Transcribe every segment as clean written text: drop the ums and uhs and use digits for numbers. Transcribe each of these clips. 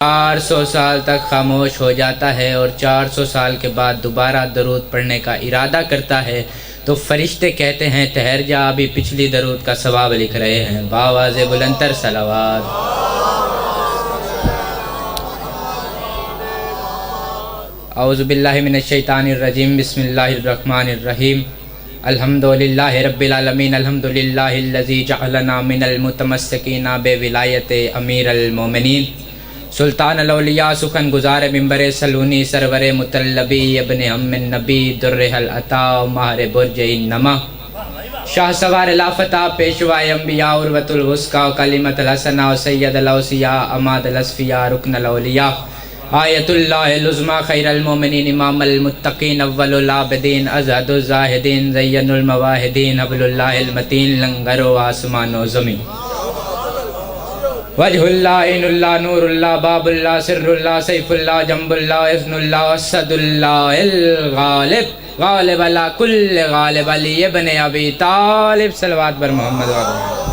400 سال تک خاموش ہو جاتا ہے اور 400 سال کے بعد دوبارہ درود پڑھنے کا ارادہ کرتا ہے تو فرشتے کہتے ہیں ٹھہر جا، ابھی پچھلی درود کا ثواب لکھ رہے ہیں۔ باواز بلندر صلوات۔ اعوذ باللہ من الشیطان الرجیم، بسم اللہ الرحمن الرحیم۔ الحمدللہ رب العالمین، الحمدللہ الذی جعلنا من المتمسکین بولایت امیر المومنین، سلطان الاولیاء، سخن گزار منبر سلونی، سرور مطلبی، ابن ام النبی، در العطا، ماہر برج النما، شاہ سوار لافتہ، پیشوائے انبیاء، عروۃ الوثقی، کلمۃ الحسنہ، سید الاوصیاء، عماد الاصفیاء، رکن الاولیاء، آیت اللہ العظمیٰ، خیر المومنین، امام المتقین، اول العابدین، ازہد الزاہدین، زین المواحدین، حبل اللہ المتین، لنگر و آسمان و زمین، وجہ اللہ، عین اللہ، نور اللہ، باب اللہ، سر اللہ، سیف اللہ، جنب اللہ، اذن اللہ، اسد اللہ الغالب، غالب علی کل غالب، علی ابن ابی طالب، صلوات بر محمد وعلیہ۔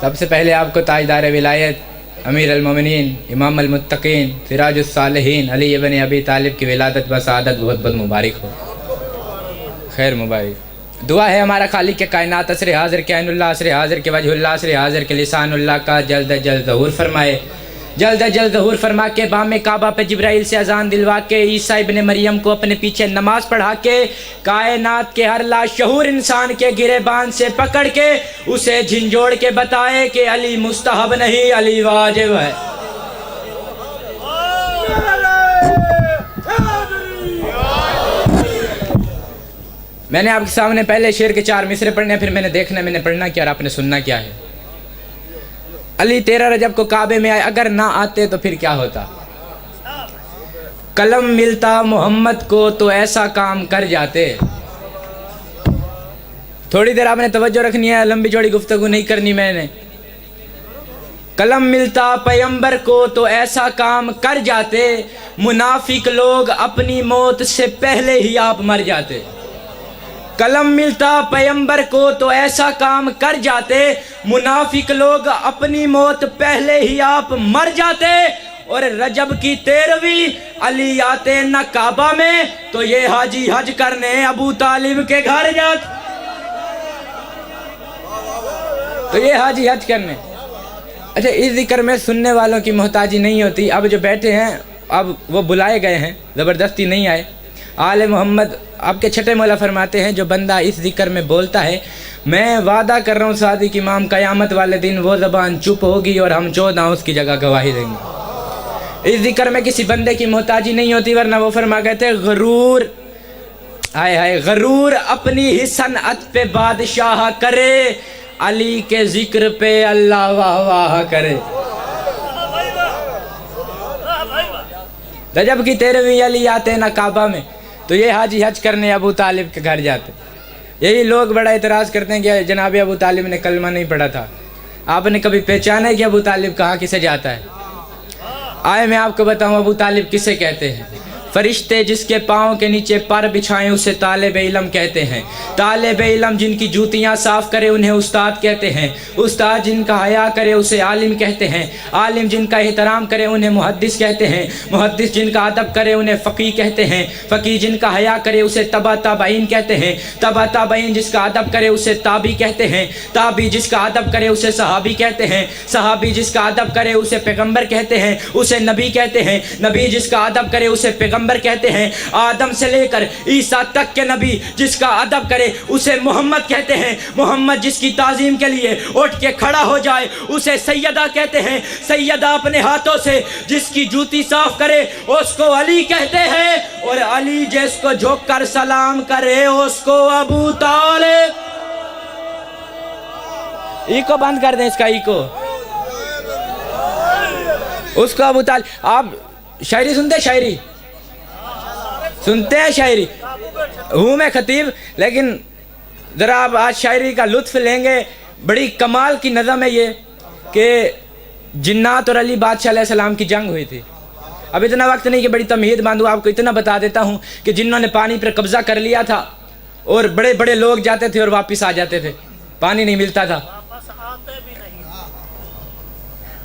سب سے پہلے آپ کو تاجدار ولایت، امیر المومنین، امام المتقین، سراج الصالحین، علی ابن ابی طالب کی ولادت و سعادت بہت بہت مبارک ہو، خیر مبارک۔ دعا ہے ہمارا خالق کے کائنات، عصر حاضر کے عین اللہ، عصر حاضر کے وجہ اللہ، عصر حاضر کے لسان اللہ کا جلد جلد ظہور فرمائے، جلد جلد ظہور فرما کے بام کعبہ پہ جبرائیل سے اذان دلوا کے عیسیٰ ابن مریم کو اپنے پیچھے نماز پڑھا کے کائنات کے ہر لاشعور انسان کے گریبان سے پکڑ کے اسے جھنجھوڑ کے بتائے کہ علی مستحب نہیں، علی واجب ہے۔ میں نے آپ کے سامنے پہلے شعر کے 4 مصرے پڑھنے، پھر میں نے دیکھنا میں نے پڑھنا کیا اور آپ نے سننا کیا ہے۔ علی 13 رجب کو کعبے میں آئے، اگر نہ آتے تو پھر کیا ہوتا؟ قلم ملتا محمد کو تو ایسا کام کر جاتے۔ تھوڑی دیر آپ نے توجہ رکھنی ہے، لمبی چوڑی گفتگو نہیں کرنی میں نے۔ قلم ملتا پیغمبر کو تو ایسا کام کر جاتے، منافق لوگ اپنی موت سے پہلے ہی آپ مر جاتے۔ قلم ملتا پیغمبر کو تو ایسا کام کر جاتے، منافق لوگ اپنی موت پہلے ہی آپ مر جاتے۔ اور رجب کی 13ویں علی آتے نہ کعبہ میں تو یہ حاجی حج کرنے ابو طالب کے گھر جاتے، تو یہ حاجی حج کرنے۔ اچھا، اس ذکر میں سننے والوں کی محتاجی نہیں ہوتی۔ اب جو بیٹھے ہیں اب وہ بلائے گئے ہیں، زبردستی نہیں آئے۔ آل محمد آپ کے چھٹے مولا فرماتے ہیں جو بندہ اس ذکر میں بولتا ہے، میں وعدہ کر رہا ہوں صادق امام قیامت والے دن وہ زبان چپ ہوگی اور ہم 14 اس کی جگہ گواہی دیں گے۔ اس ذکر میں کسی بندے کی محتاجی نہیں ہوتی، ورنہ وہ فرما گئے تھے غرور، ہائے ہائے غرور اپنی ہی صنعت پہ بادشاہ کرے، علی کے ذکر پہ اللہ واہ واہ کرے۔ رجب کی 13ویں علی آتے نہ کعبہ میں تو یہ حاجی حج کرنے ابو طالب کے گھر جاتے۔ یہی لوگ بڑا اعتراض کرتے ہیں کہ جناب ابو طالب نے کلمہ نہیں پڑھا تھا۔ آپ نے کبھی پہچانا ہے کہ ابو طالب کہاں کسے جاتا ہے؟ آئے میں آپ کو بتاؤں ابو طالب کسے کہتے ہیں۔ فرشتے جس کے پاؤں کے نیچے پر بچھائیں اسے طالب علم کہتے ہیں۔ طالب علم جن کی جوتیاں صاف کرے انہیں استاد کہتے ہیں۔ استاد جن کا حیا کرے اسے عالم کہتے ہیں۔ عالم جن کا احترام کرے انہیں محدث کہتے ہیں۔ محدث جن کا ادب کرے انہیں فقیہ کہتے ہیں۔ فقیہ جن کا حیا کرے اسے تبع تابعین کہتے ہیں۔ تبع تابعین جس کا ادب کرے اسے تابعی کہتے ہیں۔ تابعی جس کا ادب کرے اسے صحابی کہتے ہیں۔ صحابی جس کا ادب کرے اسے پیغمبر کہتے ہیں، اسے نبی کہتے ہیں۔ نبی جس کا ادب کرے اسے پیغمبر کہتے ہیں۔ آدم سے لے کر عیسیٰ تک کے نبی جس کا ادب کرے اسے محمد کہتے ہیں۔ محمد جس کی تعظیم کے لیے اٹھ کے کھڑا ہو جائے اسے سیدہ کہتے ہیں۔ سیدہ اپنے ہاتھوں سے جس کی جوتی صاف کرے اس کو علی کہتے ہیں، اور علی جس کو جھک کر سلام کرے اس کو ابو طالب۔ ایکو بند کر دیں، اس کا ایکو، اس کو ابو طالب۔ آپ شاعری سنتے؟ شاعری سنتے ہیں؟ شاعری ہوں میں خطیب، لیکن ذرا آپ آج شاعری کا لطف لیں گے۔ بڑی کمال کی نظم ہے یہ کہ جنات اور علی بادشاہ علیہ السلام کی جنگ ہوئی تھی۔ اب اتنا وقت نہیں کہ بڑی تمہید باندھوں، آپ کو اتنا بتا دیتا ہوں کہ جنہوں نے پانی پر قبضہ کر لیا تھا اور بڑے بڑے لوگ جاتے تھے اور واپس آ جاتے تھے، پانی نہیں ملتا تھا۔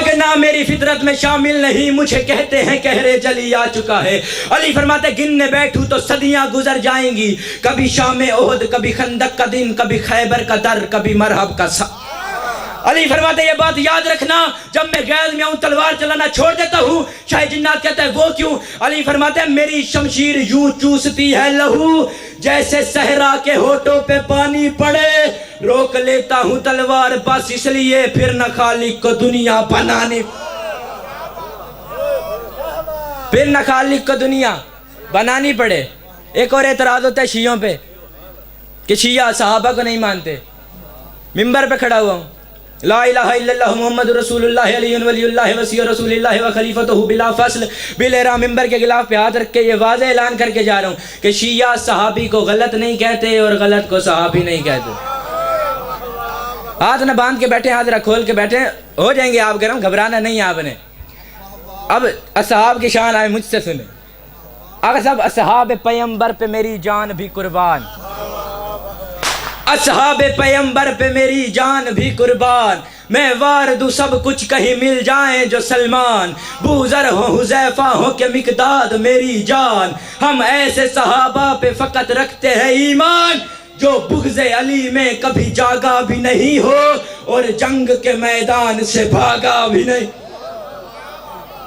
بھاگنا میری فطرت میں شامل نہیں، مجھے کہتے ہیں کہرے جلی آ چکا ہے۔ علی فرماتے گننے بیٹھوں تو صدیاں گزر جائیں گی، کبھی شام احد، کبھی خندق کا دن، کبھی خیبر کا در، کبھی مرحب کا سا۔ علی فرماتے یہ بات یاد رکھنا، جب میں غیظ میں ہوں تلوار چلانا چھوڑ دیتا ہوں۔ شاہ جنات کہتا ہے وہ کیوں؟ علی فرماتے ہیں میری شمشیر یوں چوستی ہے لہو جیسے صحرا کے ہونٹوں پہ پانی پڑے، روک لیتا ہوں تلوار بس اس لیے پھر نہ خالق کو دنیا بنانی، پھر نہ خالق کو دنیا بنانی پڑے۔ ایک اور اعتراض ہوتا ہے شیعوں پہ کہ شیعہ صحابہ کو نہیں مانتے۔ ممبر پہ کھڑا ہوا ہوں، لا الہ الا اللہ محمد رسول اللہ علی ولی اللہ وصی رسول اللہ و خلیفتہ بلا فصل بلا ممبر کے خلاف پہ ہاتھ رکھ کے یہ واضح اعلان کر کے جا رہا ہوں کہ شیعہ صحابی کو غلط نہیں کہتے اور غلط کو صحابی نہیں کہتے۔ ہاتھ نہ باندھ کے بیٹھے، ہاتھ رکھ کھول کے بیٹھے، ہو جائیں گے آپ گرم، گھبرانا نہیں آپ نے۔ اب اصحاب کی شان آئے مجھ سے سنیں، اگر سب اصحاب پیمبر پہ میری جان بھی قربان، اصحاب پیمبر پہ میری جان بھی قربان، میں وار دوں سب کچھ کہیں مل جائیں جو سلمان، بوذر ہو حذیفہ ہو کہ مقداد میری جان، ہم ایسے صحابہ پہ فقط رکھتے ہیں ایمان جو بغض علی میں کبھی جاگا بھی نہیں ہو اور جنگ کے میدان سے بھاگا بھی نہیں،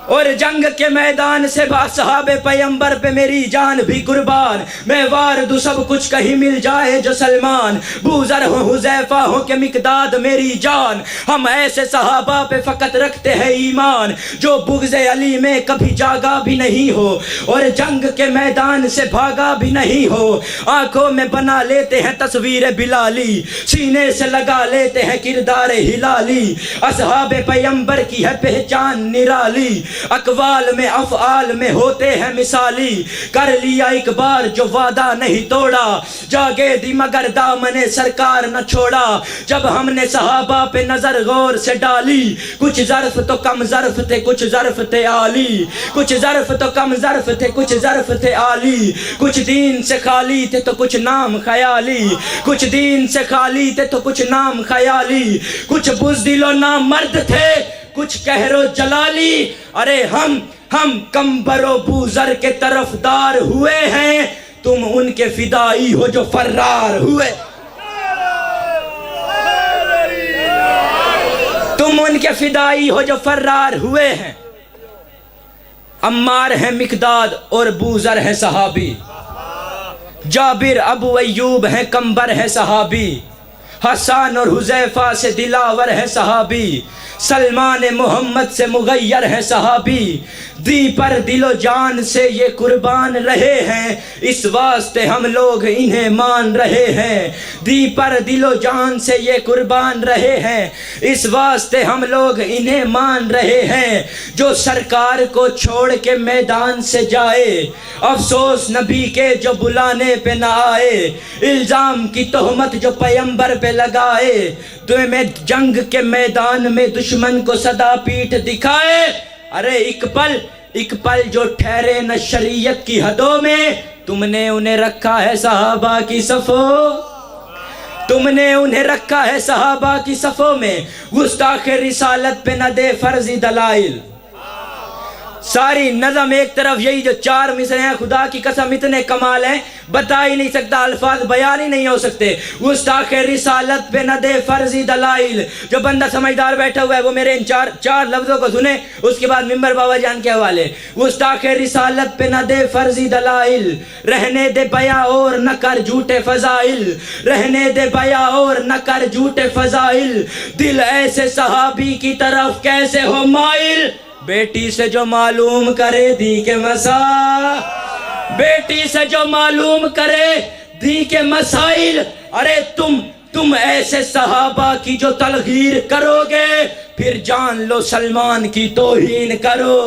اور جنگ کے میدان سے صحاب پیمبر پہ میری جان بھی قربان، میں وار دوں سب کچھ کہیں مل جائے جو سلمان، بوذر ہو حذیفہ ہو کہ مقداد میری جان، ہم ایسے صحابہ پہ فقط رکھتے ہیں ایمان جو بغض علی میں کبھی جاگا بھی نہیں ہو اور جنگ کے میدان سے بھاگا بھی نہیں ہو، آنکھوں میں بنا لیتے ہیں تصویر بلالی، سینے سے لگا لیتے ہیں کردار ہلالی، اصحاب پیمبر کی ہے پہچان نرالی، اقوال میں افعال میں ہوتے ہیں مثالی، کر لیا ایک بار جو وعدہ نہیں توڑا، جاگے دی مگر دامن سرکار نہ چھوڑا، جب ہم نے صحابہ پہ نظر غور سے ڈالی، کچھ ظرف تو کم ظرف تھے کچھ ظرف تھے عالی، کچھ ظرف تو کم ظرف تھے کچھ ظرف تھے عالی، کچھ دین سے خالی تھے تو کچھ نام خیالی، کچھ دین سے خالی تھے تو کچھ نام خیالی، کچھ بزدل و نامرد تھے کچھ قہر و جلالی، ارے ہم کمبر و بوذر کے طرفدار ہوئے ہیں، تم ان کے فدائی ہو جو فرار ہوئے، تم ان کے فدائی ہو جو فرار ہوئے ہیں، عمار ہے مقداد اور بوذر ہے صحابی، جابر ابو ایوب ہے کمبر ہے صحابی، حسان اور حذیفہ سے دلاور ہے صحابی، سلمان محمد سے مغیر ہے صحابی، دی پر دل و جان سے یہ قربان رہے ہیں، اس واسطے ہم لوگ انہیں مان رہے ہیں، دی پر دل و جان سے یہ قربان رہے ہیں، اس واسطے ہم لوگ انہیں مان رہے ہیں، جو سرکار کو چھوڑ کے میدان سے جائے، افسوس نبی کے جو بلانے پہ نہ آئے، الزام کی تہمت جو پیمبر پہ لگائے، تمہیں جنگ کے میدان میں دشمن کو صدا پیٹ دکھائے، ارے ایک پل جو ٹھہرے نہ شریعت کی حدوں میں، تم نے انہیں رکھا ہے صحابہ کی صفوں، تم نے انہیں رکھا ہے صحابہ کی صفوں میں، گستاخ رسالت پہ نہ دے فرضی دلائل، ساری نظم ایک طرف یہی جو چار مصرے ہیں، خدا کی قسم اتنے کمال ہیں بتا ہی نہیں سکتا، الفاظ بیان ہی نہیں ہو سکتے، گستاخ رسالت پہ نہ دے فرضی دلائل، جو بندہ سمجھدار بیٹھا ہوا ہے وہ میرے ان چار لفظوں کو سنے، اس کے بعد ممبر بابا جان کے حوالے، گستاخ رسالت پہ نہ دے فرضی دلائل، رہنے دے بیا اور نہ کر جھوٹے فضائل، رہنے دے بیا اور نہ کر جھوٹے فضائل، دل ایسے صحابی کی طرف کیسے ہو مائل، بیٹی سے جو معلوم کرے دی کے مسائل، بیٹی سے جو معلوم کرے دی کے مسائل، ارے تم ایسے صحابہ کی جو تلغیر کرو گے، پھر جان لو سلمان کی توہین کرو